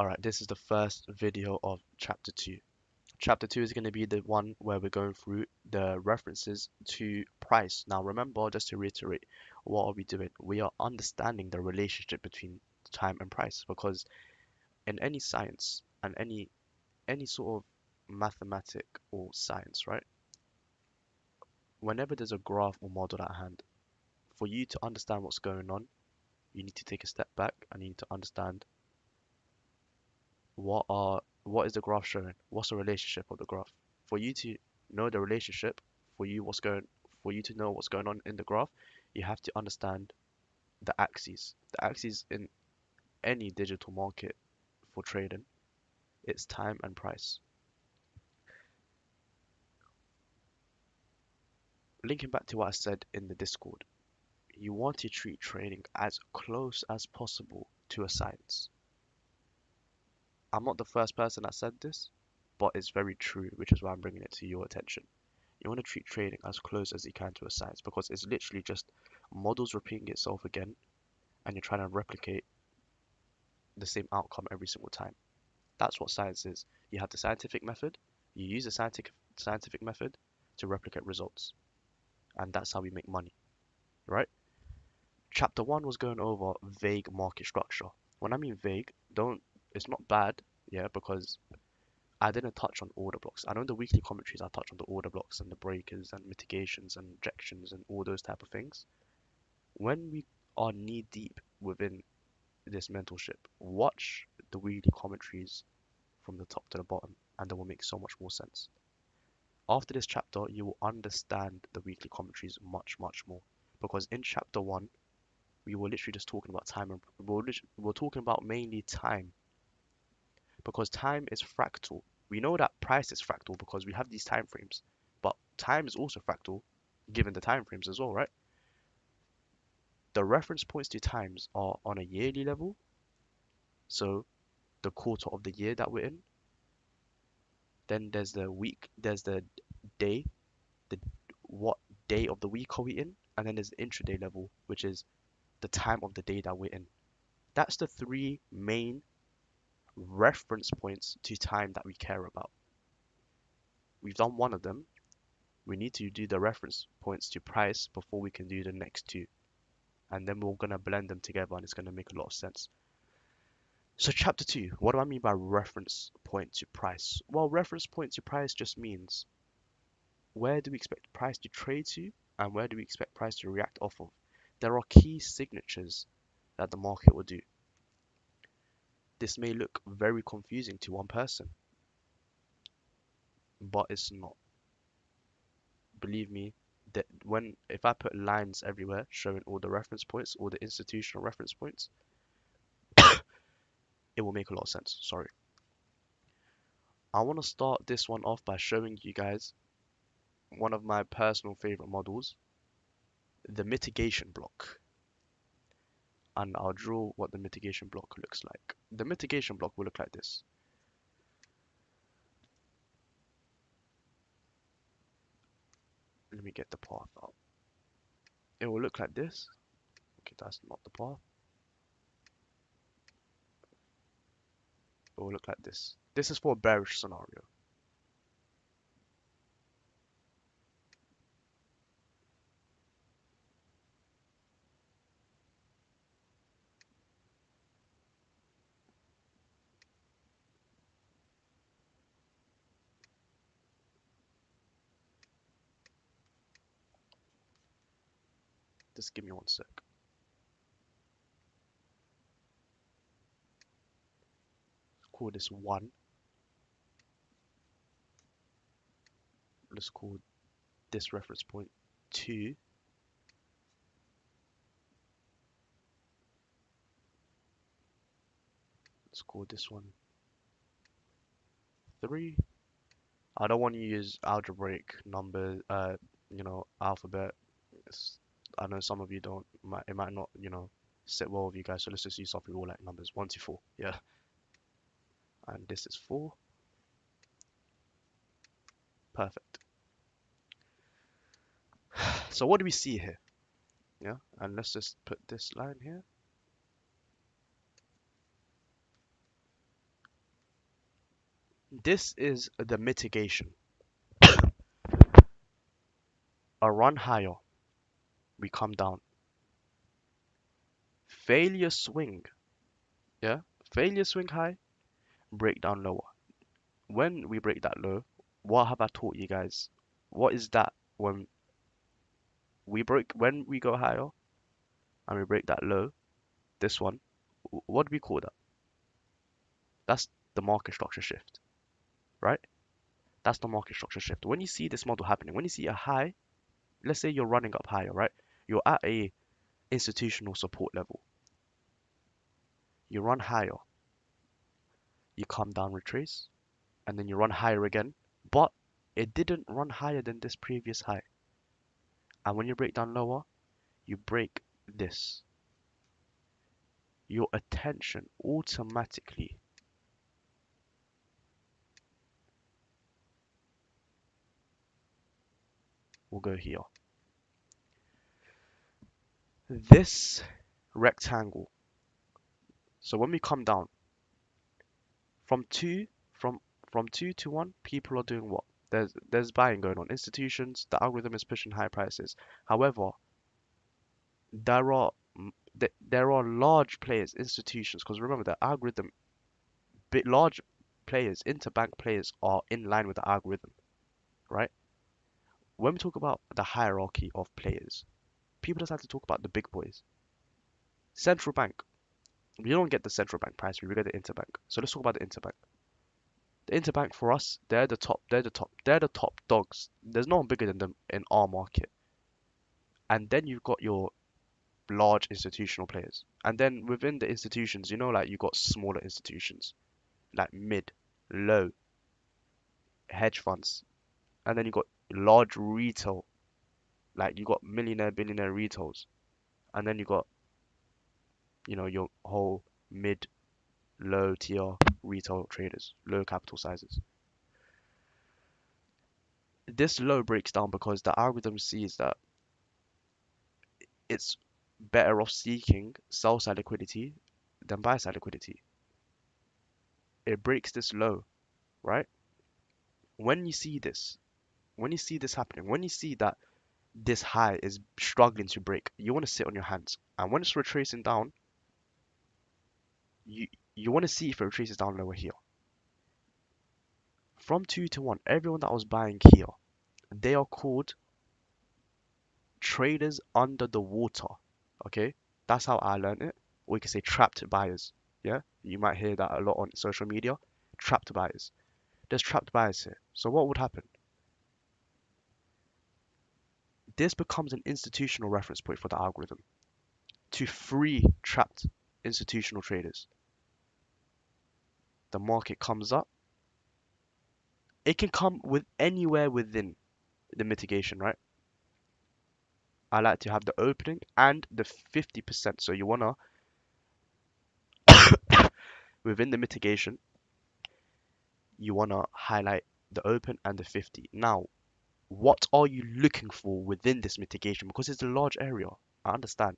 Alright, this is the first video of chapter 2. Chapter 2 is going to be the one where we're going through the references to price. Now remember, just to reiterate, what are we doing? We are understanding the relationship between time and price, because in any science and any sort of mathematic or science, right? Whenever there's a graph or model at hand, for you to understand what's going on, you need to take a step back and you need to understand what is the graph showing? What's the relationship of the graph? For you to know the relationship, for you to know what's going on in the graph, you have to understand the axes. The axes in any digital market for trading, it's time and price. Linking back to what I said in the Discord, you want to treat trading as close as possible to a science. I'm not the first person that said this, but it's very true, which is why I'm bringing it to your attention. You want to treat trading as close as you can to a science, because it's literally just models repeating itself again, and you're trying to replicate the same outcome every single time. That's what science is. You have the scientific method, you use the scientific method to replicate results, and that's how we make money, right? Chapter 1 was going over vague market structure. When I mean vague, don't it's not bad, yeah, because I didn't touch on order blocks. I know in the weekly commentaries I touch on the order blocks and the breakers and mitigations and injections and all those type of things. When we are knee deep within this mentorship, watch the weekly commentaries from the top to the bottom, and they will make so much more sense. After this chapter, you will understand the weekly commentaries much, much more. Because in chapter 1, we were literally just talking about time, and we were talking about mainly time. Because time is fractal. We know that price is fractal because we have these time frames, but time is also fractal given the time frames as well, right? The reference points to times are on a yearly level, so the quarter of the year that we're in. Then there's the week, there's the day, the what day of the week are we in, and then there's the intraday level, which is the time of the day that we're in. That's the three main reference points to time that we care about. We've done one of them. We need to do the reference points to price before we can do the next two. And then we're going to blend them together and it's going to make a lot of sense. So chapter 2, what do I mean by reference point to price? Well, reference point to price just means where do we expect price to trade to and where do we expect price to react off of? There are key signatures that the market will do. This may look very confusing to one person, but it's not. Believe me, that if I put lines everywhere showing all the reference points, all the institutional reference points, it will make a lot of sense. Sorry. I want to start this one off by showing you guys one of my personal favorite models, the mitigation block. And I'll draw what the mitigation block looks like. The mitigation block will look like this. Let me get the path up. It will look like this. Okay, that's not the path. It will look like this. This is for a bearish scenario. Just give me one sec. Call this 1. Let's call this reference point 2. Let's call this one 3. I don't want to use algebraic numbers, alphabet. I know some of you don't, it might not, sit well with you guys. So let's just use something all like numbers 1 to 4. Yeah. And this is 4. Perfect. So what do we see here? Yeah. And let's just put this line here. This is the mitigation. A run higher, we come down. Failure swing, yeah? Failure swing high, break down lower. When we break that low, what have I taught you guys? What is that when we go higher and we break that low, this one, what do we call that? That's the market structure shift, right? That's the market structure shift. When you see this model happening, when you see a high, let's say you're running up higher, right? You're at a institutional support level. You run higher, you come down, retrace, and then you run higher again, but it didn't run higher than this previous high. And when you break down lower, you break this. Your attention automatically will go here. This rectangle. So when we come down from two, from from 2 to 1, people are doing what? There's buying going on. Institutions, the algorithm is pushing high prices. However, there are there are large players, institutions, because remember the algorithm, bit large players, interbank players are in line with the algorithm, right? When we talk about the hierarchy of players, people just have to talk about the big boys. Central bank. We don't get the central bank price, we get the interbank. So let's talk about the interbank. The interbank for us, they're the top, they're the top dogs. There's no one bigger than them in our market. And then you've got your large institutional players. And then within the institutions, like you got smaller institutions, like mid, low, hedge funds. And then you got large retail, like you got millionaire, billionaire retails. And then you got, your whole mid, low tier retail traders, low capital sizes. This low breaks down because the algorithm sees that it's better off seeking sell side liquidity than buy side liquidity. It breaks this low, right? When you see this, when you see this happening, when you see that this high is struggling to break, you want to sit on your hands. And when it's retracing down, you you want to see if it retraces down lower here. From 2 to 1, everyone that was buying here, they are called traders under the water. Okay? That's how I learned it. Or you can say trapped buyers. Yeah? You might hear that a lot on social media. Trapped buyers. There's trapped buyers here. So what would happen? This becomes an institutional reference point for the algorithm to free trapped institutional traders. The market comes up. It can come with anywhere within the mitigation, right? I like to have the opening and the 50%. So you wanna, within the mitigation, you wanna highlight the open and the 50. Now, what are you looking for within this mitigation? Because it's a large area. I understand.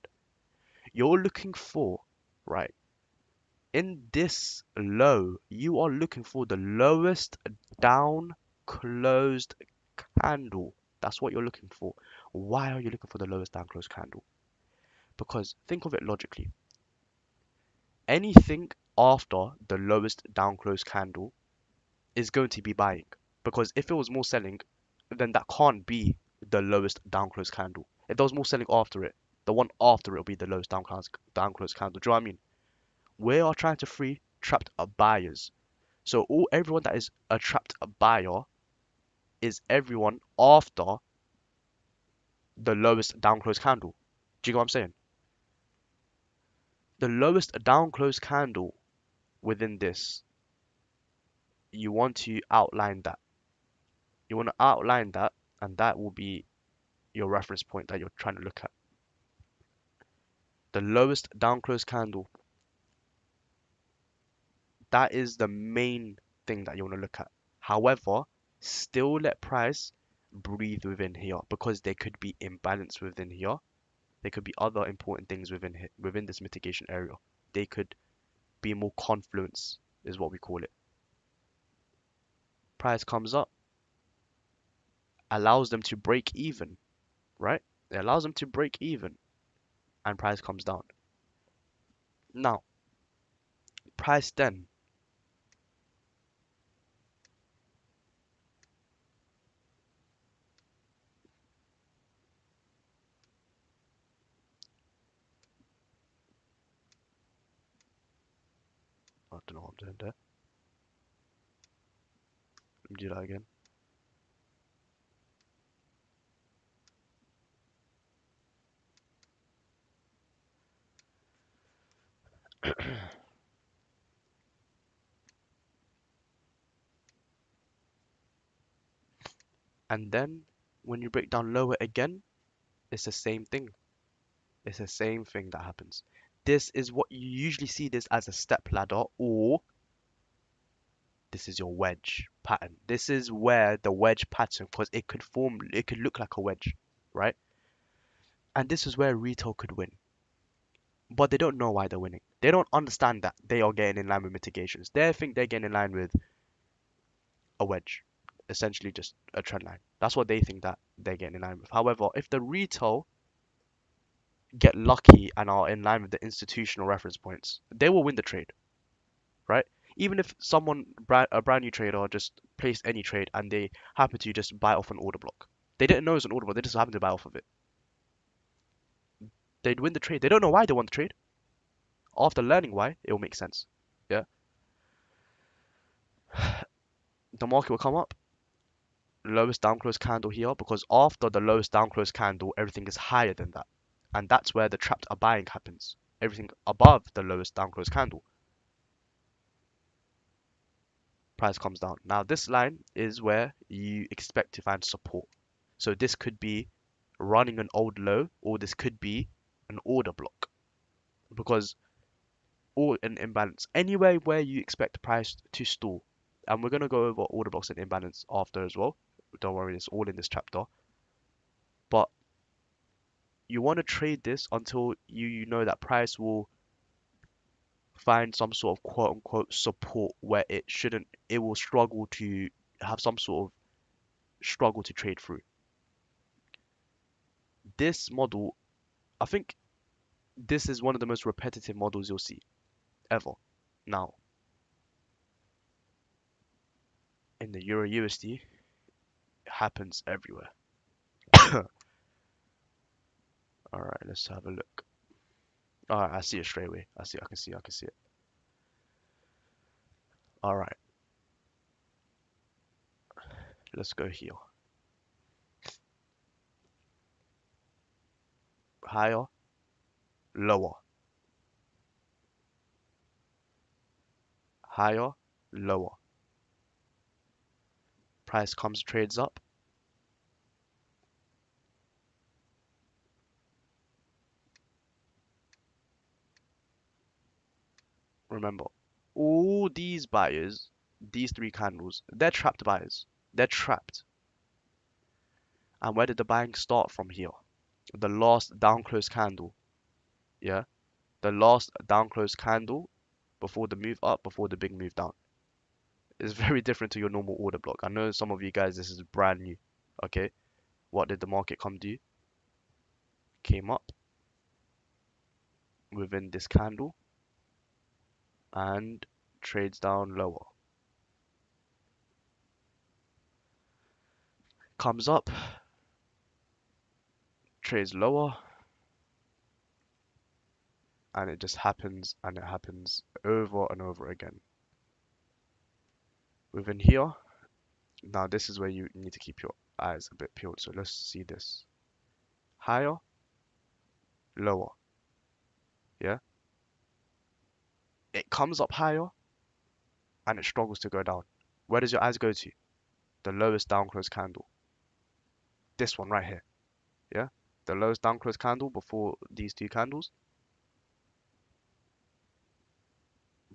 You're looking for, right? In this low, you are looking for the lowest down closed candle. That's what you're looking for. Why are you looking for the lowest down closed candle? Because think of it logically. Anything after the lowest down closed candle is going to be buying. Because if it was more selling, then that can't be the lowest down closed candle. If there was more selling after it, the one after it will be the lowest down closed candle. Do you know what I mean? We are trying to free trapped buyers. So everyone that is a trapped buyer is everyone after the lowest down close candle. Do you get what I'm saying? The lowest down close candle within this, you want to outline that. You want to outline that, and that will be your reference point that you're trying to look at. The lowest down close candle, that is the main thing that you want to look at. However, still let price breathe within here because there could be imbalance within here. There could be other important things within this mitigation area. They could be more confluence, is what we call it. Price comes up, allows them to break even, right? It allows them to break even, and price comes down. Now, price then, I don't know what I'm doing there. Let me do that again. And then when you break down lower again, it's the same thing. It's the same thing that happens. This is what you usually see this as a step ladder, or this is your wedge pattern. This is where the wedge pattern, because it could look like a wedge, right? And this is where retail could win. But they don't know why they're winning. They don't understand that they are getting in line with mitigations. They think they're getting in line with a wedge, essentially just a trend line. That's what they think that they're getting in line with. However, if the retail get lucky and are in line with the institutional reference points, they will win the trade, right? Even if a brand new trader, just placed any trade and they happen to just buy off an order block. They didn't know it was an order block, they just happened to buy off of it. They'd win the trade. They don't know why they won the trade. After learning why, it will make sense. Yeah. The market will come up, lowest down close candle here, because after the lowest down close candle, everything is higher than that. And that's where the trapped buying happens. Everything above the lowest down close candle, price comes down. Now this line is where you expect to find support. So this could be running an old low, or this could be an order block, because or an imbalance. Anywhere where you expect price to stall. And we're gonna go over order blocks and imbalance after as well. Don't worry, it's all in this chapter. But you want to trade this until you know that price will find some sort of quote unquote support where it will struggle to have some sort of struggle to trade through. This model, I think this is one of the most repetitive models you'll see ever. Now, in the Euro USD, it happens everywhere. All right, let's have a look. All right, I see it straight away. I can see it. All right, let's go here. Higher, lower, higher, lower. Price comes, trades up. Remember, all these buyers, these three candles, they're trapped buyers. They're trapped. And where did the buying start from here? The last down close candle. Yeah, the last down close candle before the move up, before the big move down. It's very different to your normal order block. I know some of you guys, this is brand new. Okay, what did the market come do? Came up within this candle and trades down lower. Comes up, trades lower, and it just happens, and it happens over and over again. Within here, now this is where you need to keep your eyes a bit peeled. So let's see this. Higher, lower. Yeah. It comes up higher and it struggles to go down. Where does your eyes go to? The lowest down close candle. This one right here. Yeah. The lowest down close candle before these two candles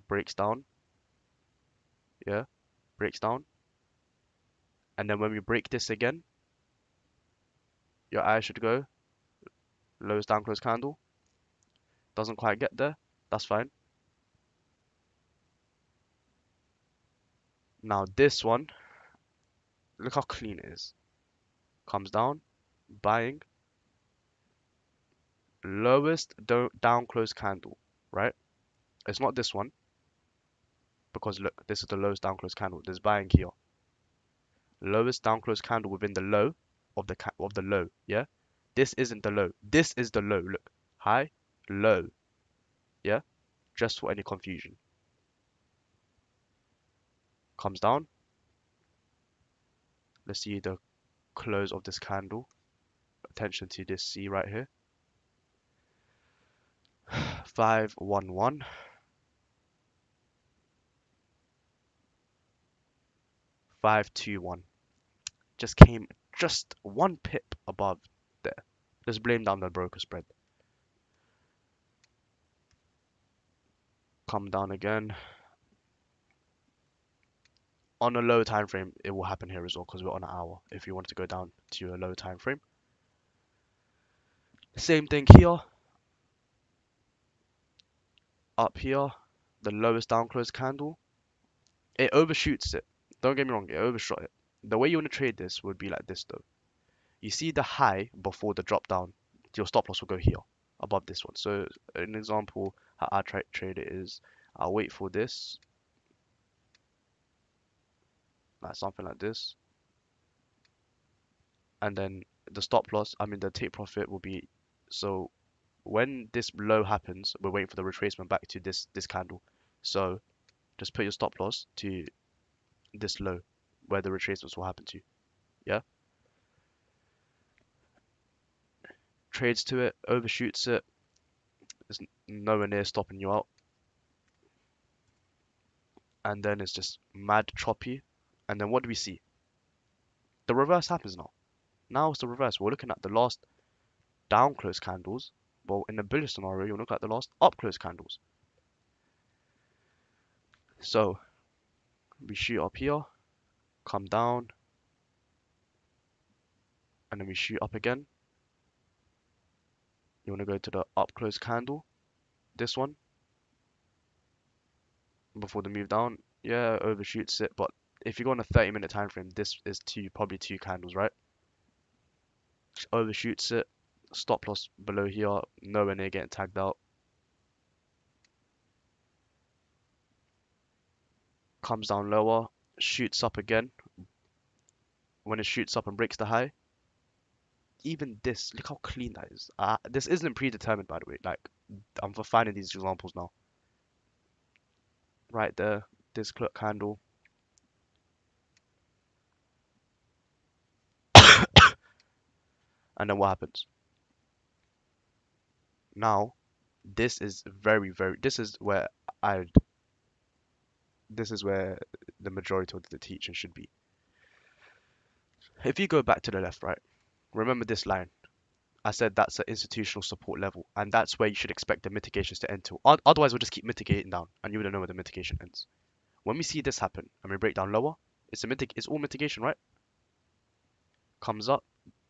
breaks down. Yeah. Breaks down. And then when we break this again, your eye should go lowest down close candle. Doesn't quite get there. That's fine. Now this one, Look how clean it is. Comes down, buying, lowest down close candle, right? It's not this one because look, this is the lowest down close candle. There's buying here. Lowest down close candle within the low of the low, yeah? This isn't the low. This is the low. Look, high, low, yeah? Just for any confusion. Comes down. Let's see the close of this candle. Attention to this C right here. 511, 521. Just came just one pip above there. Just blame down the broker spread. Come down again. On a low time frame, it will happen here as well because we're on an hour. If you want to go down to a low time frame, same thing here. Up here, the lowest down close candle, it overshoots it. Don't get me wrong, it overshot it. The way you want to trade this would be like this though. You see the high before the drop down, your stop loss will go here above this one. So an example how I trade it is I'll wait for this, like something like this, and then the stop loss, I mean the take profit will be, so when this low happens, we're waiting for the retracement back to this candle. So just put your stop loss to this low where the retracements will happen to. Yeah, trades to it, overshoots it, it's nowhere near stopping you out, and then it's just mad choppy. And then what do we see? The reverse happens now. Now it's the reverse. We're looking at the last down close candles. Well, in a bullish scenario, you'll look at the last up close candles. So we shoot up here, come down, and then we shoot up again. You want to go to the up close candle, this one, before the move down. Yeah, overshoots it, but if you go on a 30-minute time frame, this is probably two candles, right? Overshoots it, stop loss below here, nowhere near getting tagged out. Comes down lower, shoots up again. When it shoots up and breaks the high, even this, look how clean that is. This isn't predetermined, by the way. Like, I'm for finding these examples now. Right there, this candle. And then what happens? Now, this is this is where I, this is where the majority of the teaching should be. If you go back to the left, right, remember this line. I said that's an institutional support level, and that's where you should expect the mitigations to end to. Otherwise, we'll just keep mitigating down, and you wouldn't know where the mitigation ends. When we see this happen, and we break down lower, it's all mitigation, right? Comes up,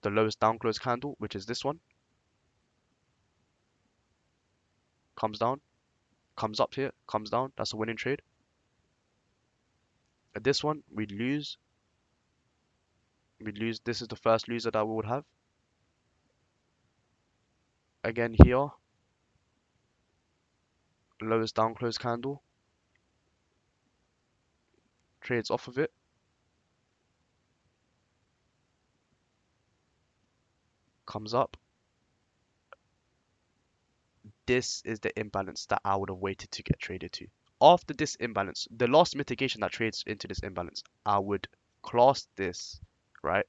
the lowest down close candle, which is this one, comes down, comes up here, comes down. That's a winning trade. At this one, we'd lose. We'd lose. This is the first loser that we would have. Again here, lowest down close candle, trades off of it. Comes up. This is the imbalance that I would have waited to get traded to. After this imbalance, the last mitigation that trades into this imbalance, I would class this, right?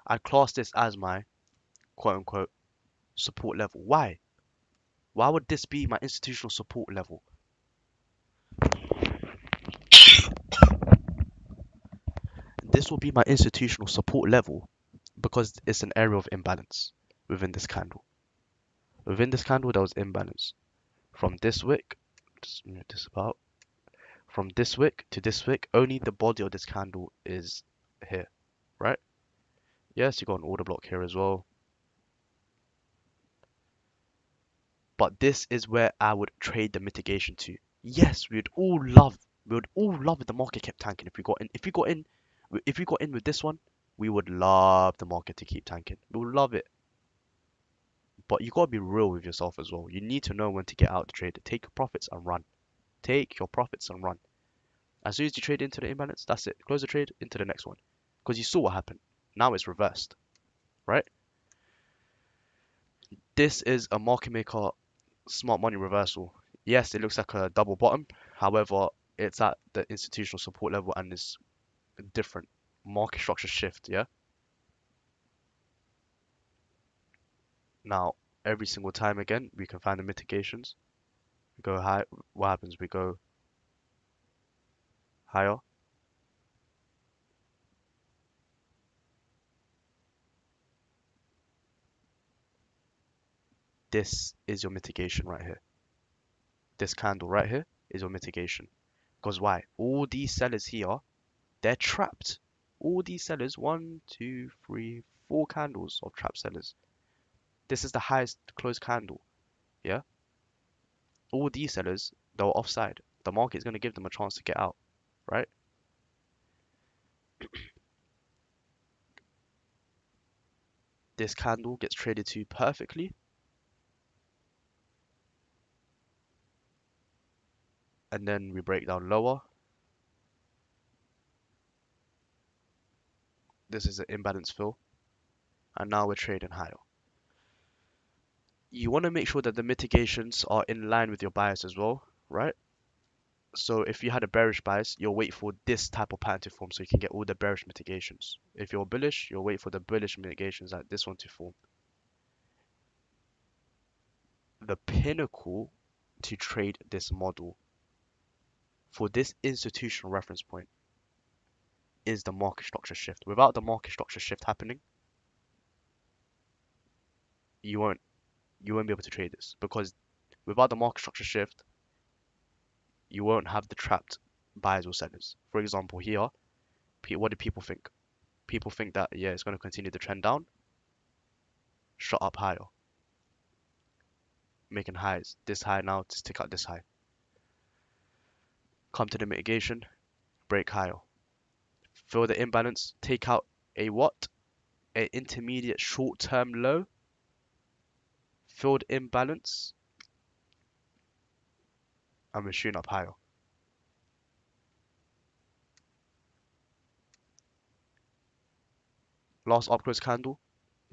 I'd class this as my quote unquote support level. Why? Why would this be my institutional support level? This will be my institutional support level because it's an area of imbalance within this candle. Within this candle, there was imbalance. From this wick, just move this about. From this wick to this wick, only the body of this candle is here, right? Yes, you got an order block here as well. But this is where I would trade the mitigation to. Yes, we would all love if the market kept tanking. If we got in with this one, we would love the market to keep tanking. We would love it. But you gotta be real with yourself as well. You need to know when to get out the trade. Take your profits and run. Take your profits and run. As soon as you trade into the imbalance, that's it. Close the trade into the next one. Because you saw what happened. Now it's reversed, right? This is a market maker smart money reversal. Yes, it looks like a double bottom. However, it's at the institutional support level and it's a different market structure shift, yeah? Now, every single time again, we can find the mitigations. We go high, what happens? We go higher. This is your mitigation right here. This candle right here is your mitigation. Because why? All these sellers here, they're trapped. All these sellers, one, two, three, four candles of trap sellers. This is the highest closed candle. Yeah. All these sellers, they're offside. The market is going to give them a chance to get out, right? This candle gets traded to perfectly, and then we break down lower. This is an imbalance fill, and now we're trading higher. You want to make sure that the mitigations are in line with your bias as well, right? So if you had a bearish bias, you'll wait for this type of pattern to form so you can get all the bearish mitigations. If you're bullish, you'll wait for the bullish mitigations like this one to form. The pinnacle to trade this model for this institutional reference point is the market structure shift. Without the market structure shift happening, you won't be able to trade this because without the market structure shift, you won't have the trapped buyers or sellers. For example, here, what do people think? People think that yeah, it's going to continue the trend down, shot up higher, making highs. This high now to stick out this high. Come to the mitigation, break higher. Fill the imbalance, take out a what? A intermediate short-term low, filled imbalance, and we're shooting up higher. Last up close candle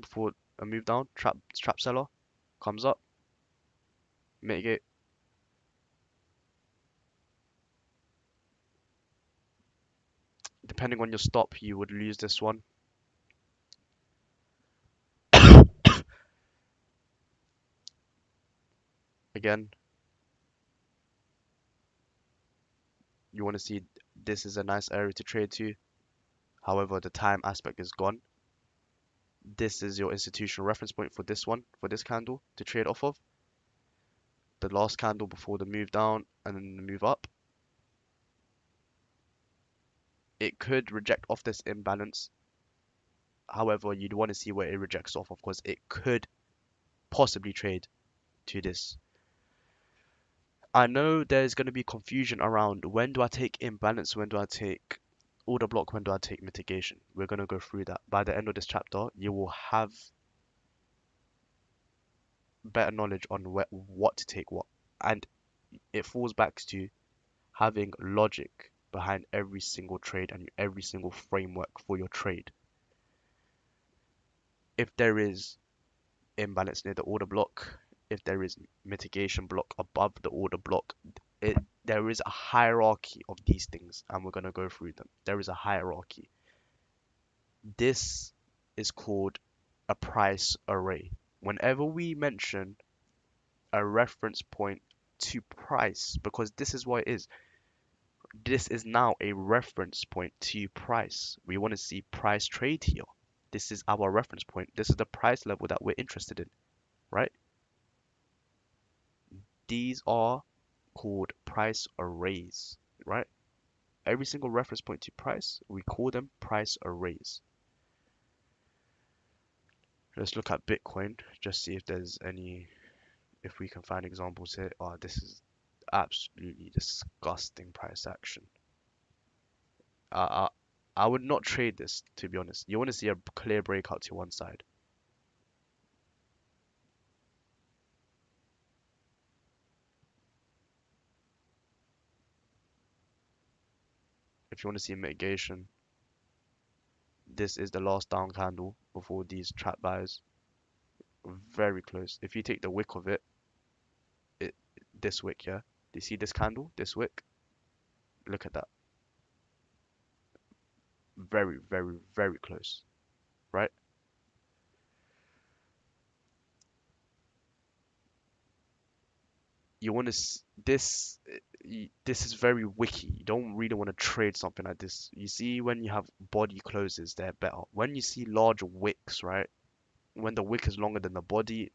before a move down, trap seller comes up, mitigate. Depending on your stop, you would lose this one. Again, you want to see this is a nice area to trade to. However, the time aspect is gone. This is your institutional reference point for this one, for this candle to trade off of. The last candle before the move down and then the move up. It could reject off this imbalance. However, you'd want to see where it rejects off of because it could possibly trade to this. I know there's going to be confusion around when do I take imbalance, when do I take order block, when do I take mitigation. We're going to go through that. By the end of this chapter, you will have better knowledge on what to take what. And it falls back to having logic behind every single trade and every single framework for your trade. If there is imbalance near the order block, if there is mitigation block above the order block, there is a hierarchy of these things, and we're going to go through them. There is a hierarchy. This is called a price array. Whenever we mention a reference point to price, because this is what it is, this is now a reference point to price. We want to see price trade here. This is our reference point. This is the price level that we're interested in, right? These are called price arrays, right? Every single reference point to price, we call them price arrays. Let's look at Bitcoin, just see if there's any If we can find examples here, oh, this is absolutely disgusting price action. I, I would not trade this, to be honest. You want to see a clear breakout to one side. If you want to see mitigation, this is the last down candle before these trap buys. Very close. If you take the wick of it, it this wick, yeah. Do you see this candle? This wick? Look at that. Very, very, very close, right? You want to this this is very wicky. You don't really want to trade something like this. You see, when you have body closes, they're better. When you see large wicks, right? When the wick is longer than the body,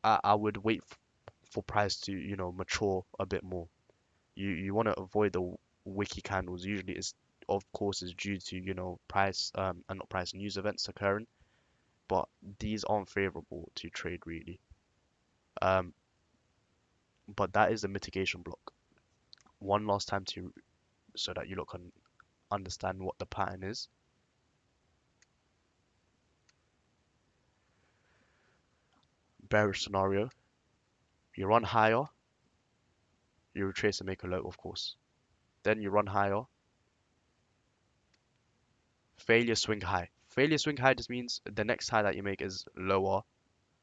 I would wait for price to, mature a bit more. You want to avoid the wicky candles. Usually, it's of course is due to price and not price news events occurring, but these aren't favorable to trade really. Um, but that is the mitigation block. One last time to so that you lot can understand what the pattern is. Bearish scenario, you run higher, you retrace and make a low, of course. Then you run higher, failure swing high. Failure swing high just means the next high that you make is lower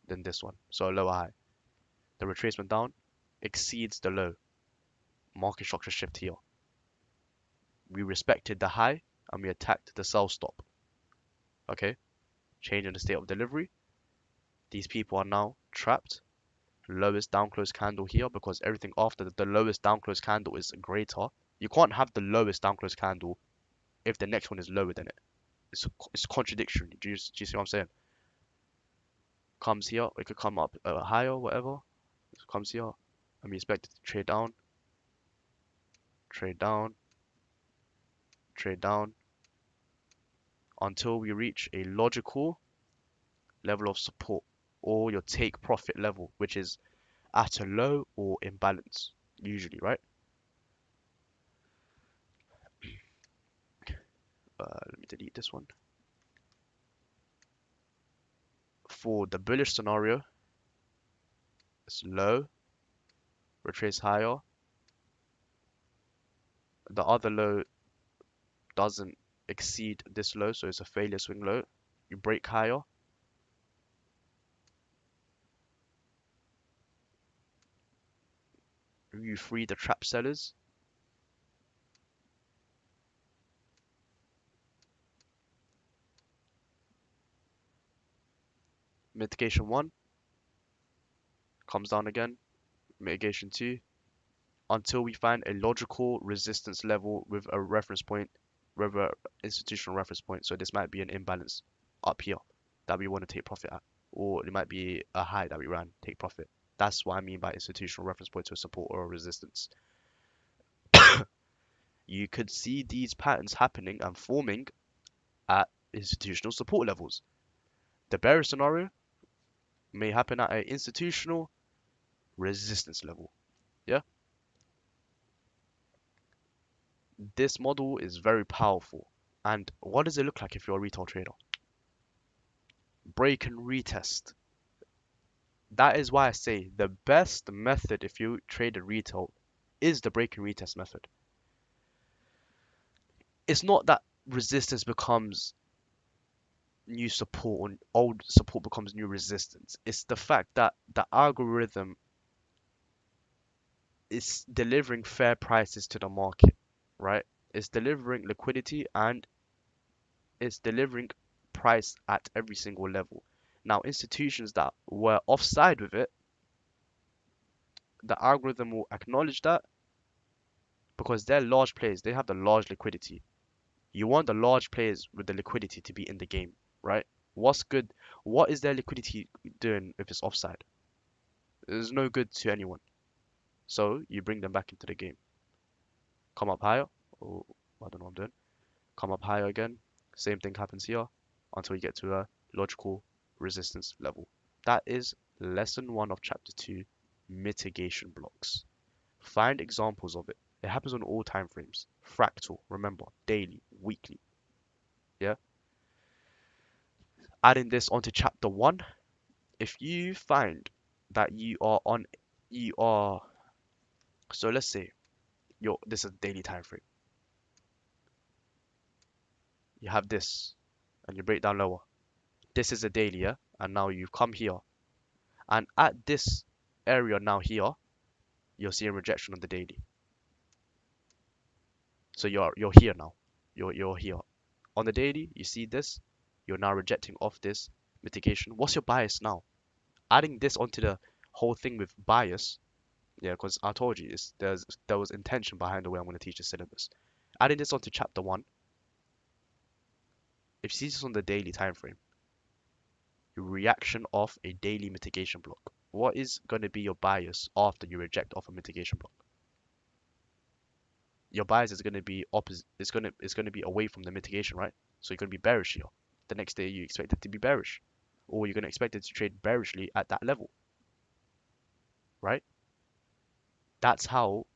than this one, so a lower high. The retracement down exceeds the low. Market structure shift here. We respected the high and we attacked the sell stop. Okay, change in the state of delivery. These people are now trapped. Lowest down close candle here because everything after the lowest down close candle is greater. You can't have the lowest down close candle if the next one is lower than it. It's contradictory. Do you see what I'm saying? Comes here, it could come up higher, whatever. It comes here, and we expect it to trade down, trade down, until we reach a logical level of support or your take profit level, which is at a low or imbalance, usually, right? Let me delete this one. For the bullish scenario, it's low, retrace higher. The other low doesn't exceed this low, so it's a failure swing low. You break higher, you free the trap sellers. Mitigation 1 comes down again, mitigation 2, until we find a logical resistance level with a reference point, with a institutional reference point. So this might be an imbalance up here that we want to take profit at, or it might be a high that we ran, take profit. That's what I mean by institutional reference point to a support or a resistance. You could see these patterns happening and forming at institutional support levels. The bearish scenario may happen at an institutional resistance level. Yeah, this model is very powerful. And what does it look like if you're a retail trader? Break and retest. That is why I say the best method if you trade a retail is the break and retest method. It's not that resistance becomes new support or old support becomes new resistance. It's the fact that the algorithm is delivering fair prices to the market, right? It's delivering liquidity and it's delivering price at every single level. Now, institutions that were offside with it, the algorithm will acknowledge that because they're large players, they have the large liquidity. You want the large players with the liquidity to be in the game, right? What's good? What is their liquidity doing if it's offside? There's no good to anyone. So you bring them back into the game. Come up higher. Oh, I don't know what I'm doing. Come up higher again. Same thing happens here until you get to a logical resistance level. That is Lesson 1 of Chapter 2, Mitigation Blocks. Find examples of it. It happens on all time frames. Fractal, remember, daily, weekly. Yeah. Adding this onto Chapter 1, if you find that you are, so let's say this is daily time frame. You have this, and you break down lower. This is a daily, yeah? And now you've come here, and at this area now here, you're seeing rejection on the daily. So you're here now. You're here. On the daily, you see this, you're now rejecting off this mitigation. What's your bias now? Adding this onto the whole thing with bias, yeah, because I told you there was intention behind the way I'm going to teach the syllabus. Adding this onto chapter 1, if you see this on the daily time frame, your reaction of a daily mitigation block. What is going to be your bias after you reject off a mitigation block? Your bias is going to be opposite. It's going to be away from the mitigation, right? So you're going to be bearish here. The next day you expect it to be bearish, or you're going to expect it to trade bearishly at that level, right? That's how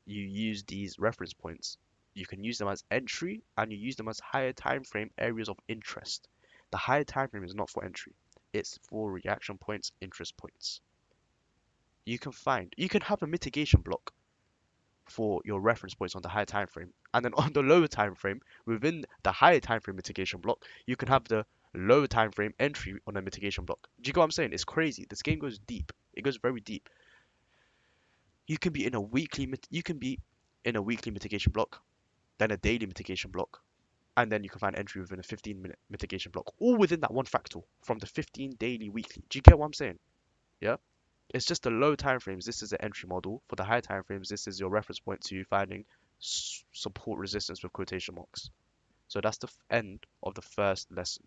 you use these reference points. You can use them as entry, and you use them as higher time frame areas of interest. The higher time frame is not for entry. It's for reaction points, interest points. You can have a mitigation block for your reference points on the higher time frame, and then on the lower time frame within the higher time frame mitigation block, you can have the lower time frame entry on a mitigation block. Do you get what I'm saying? It's crazy. This game goes deep. It goes very deep. You can be in a weekly mitigation block, then a daily mitigation block, and then you can find entry within a 15-minute mitigation block, all within that one fractal from the 15 daily weekly. Do you get what I'm saying? Yeah. It's just the low time frames. This is the entry model. For the high time frames, this is your reference point to finding support resistance with quotation marks. So that's the end of the first lesson.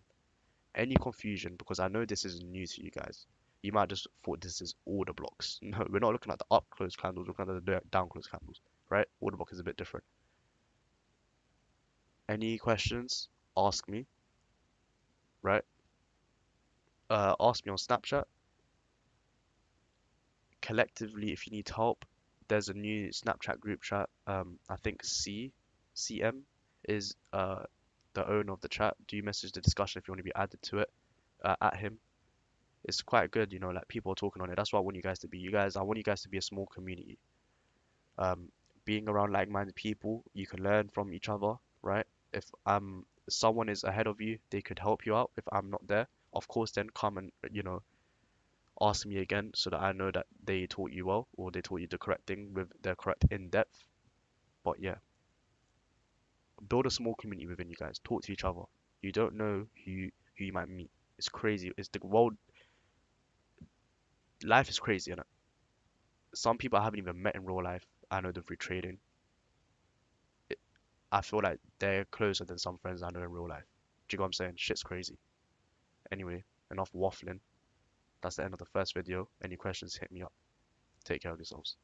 Any confusion, because I know this is new to you guys. You might just thought this is order blocks. No, we're not looking at the up close candles, we're looking at the down close candles, right? Order block is a bit different. Any questions? Ask me, right? Ask me on Snapchat. Collectively, if you need help, there's a new Snapchat group chat. I think CM is the owner of the chat. Do you message the discussion if you want to be added to it at him? It's quite good, like people are talking on it. That's what I want you guys to be. I want you guys to be a small community. Um, Being around like-minded people, you can learn from each other, right? If someone is ahead of you, they could help you out. If I'm not there, of course, then come and ask me again so that I know that they taught you well or they taught you the correct thing with the correct in-depth. But yeah, build a small community within you guys. Talk to each other. You don't know who you might meet. It's crazy. It's the world. Life is crazy, and some people I haven't even met in real life. I know them through trading. It, I feel like they're closer than some friends I know in real life. Do you get what I'm saying? Shit's crazy. Anyway, enough waffling. That's the end of the first video. Any questions, hit me up. Take care of yourselves.